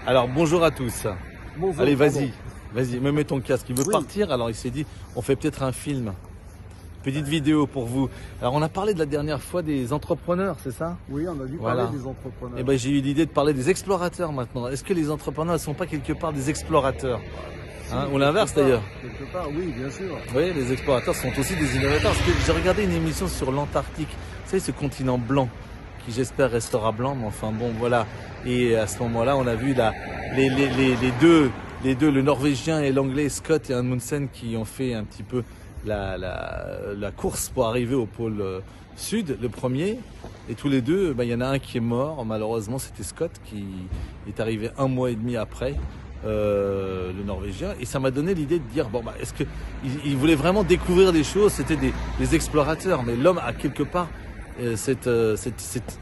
Alors bonjour à tous. Bonjour, Allez, pardon. vas-y, me mets ton casque. Il veut Oui. partir, alors il s'est dit, on fait peut-être un film. Petite vidéo pour vous. Alors on a parlé de la dernière fois des entrepreneurs, c'est ça? Oui, on a dû Voilà. parler des entrepreneurs. Eh ben j'ai eu l'idée de parler des explorateurs maintenant. Est-ce que les entrepreneurs ne sont pas quelque part des explorateurs? Hein, ou l'inverse d'ailleurs. Quelque part, oui, bien sûr. Oui, les explorateurs sont aussi des innovateurs. Parce que j'ai regardé une émission sur l'Antarctique. Vous savez, ce continent blanc, qui j'espère restera blanc, mais enfin bon, voilà. Et à ce moment-là, on a vu les deux, le Norvégien et l'Anglais, Scott et Amundsen, qui ont fait un petit peu la course pour arriver au pôle sud, le premier. Et tous les deux, il y en a un qui est mort. Malheureusement, c'était Scott qui est arrivé 1 mois et demi après. Le Norvégien, et ça m'a donné l'idée de dire est-ce que il voulait vraiment découvrir des choses, c'était des explorateurs, mais l'homme a quelque part cette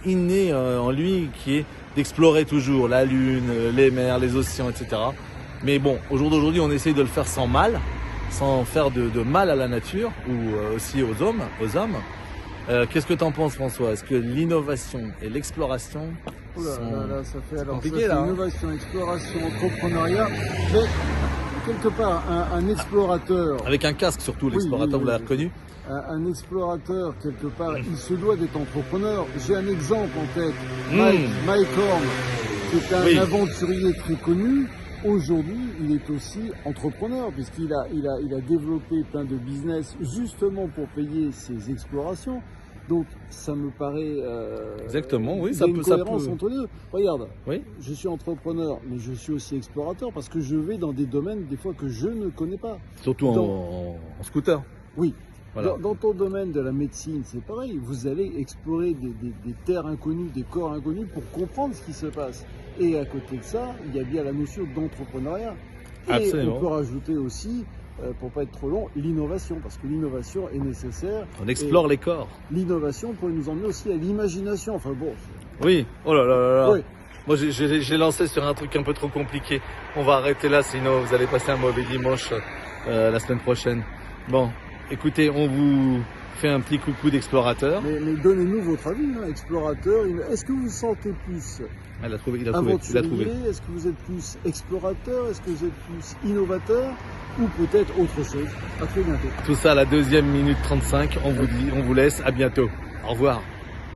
inné en lui qui est d'explorer toujours la lune, les mers, les océans, etc. Mais bon, au jour d'aujourd'hui, on essaye de le faire sans mal, sans faire de mal à la nature ou aussi aux hommes. Qu'est-ce que tu en penses, François? Est-ce que l'innovation et l'exploration Là, ça fait alors compliqué, là, hein. innovation, exploration, entrepreneuriat. Mais quelque part, un explorateur, avec un casque surtout, l'explorateur, vous l'avez reconnu? un explorateur, quelque part, il se doit d'être entrepreneur. J'ai un exemple en tête, Mike Horn, qui est un aventurier très connu. Aujourd'hui, il est aussi entrepreneur puisqu'il a développé plein de business justement pour payer ses explorations. Donc, ça me paraît exactement, oui, il y a ça une peut. cohérence entre les deux. Regarde, Oui. je suis entrepreneur, mais je suis aussi explorateur parce que je vais dans des domaines des fois que je ne connais pas. Surtout en scooter. Oui. Voilà. Dans ton domaine de la médecine, c'est pareil. Vous allez explorer des terres inconnues, des corps inconnus pour comprendre ce qui se passe. Et à côté de ça, il y a bien la notion d'entrepreneuriat. Et Absolument. on peut rajouter aussi, pour pas être trop long, l'innovation, parce que l'innovation est nécessaire. On explore les corps. L'innovation pourrait nous emmener aussi à l'imagination. Enfin bon. Oui, oh là là là là. Oui. Moi j'ai lancé sur un truc un peu trop compliqué. On va arrêter là, sinon vous allez passer un mauvais dimanche la semaine prochaine. Bon, écoutez, on vous fait un petit coucou d'explorateur. Mais donnez-nous votre avis, hein, explorateur. Est-ce que vous vous sentez plus Il a trouvé. aventurier? Est-ce que vous êtes plus explorateur? Est-ce que vous êtes plus innovateur? Ou peut-être autre chose? À très bientôt. Tout ça à la 2e minute 35. On vous laisse. À bientôt. Au revoir.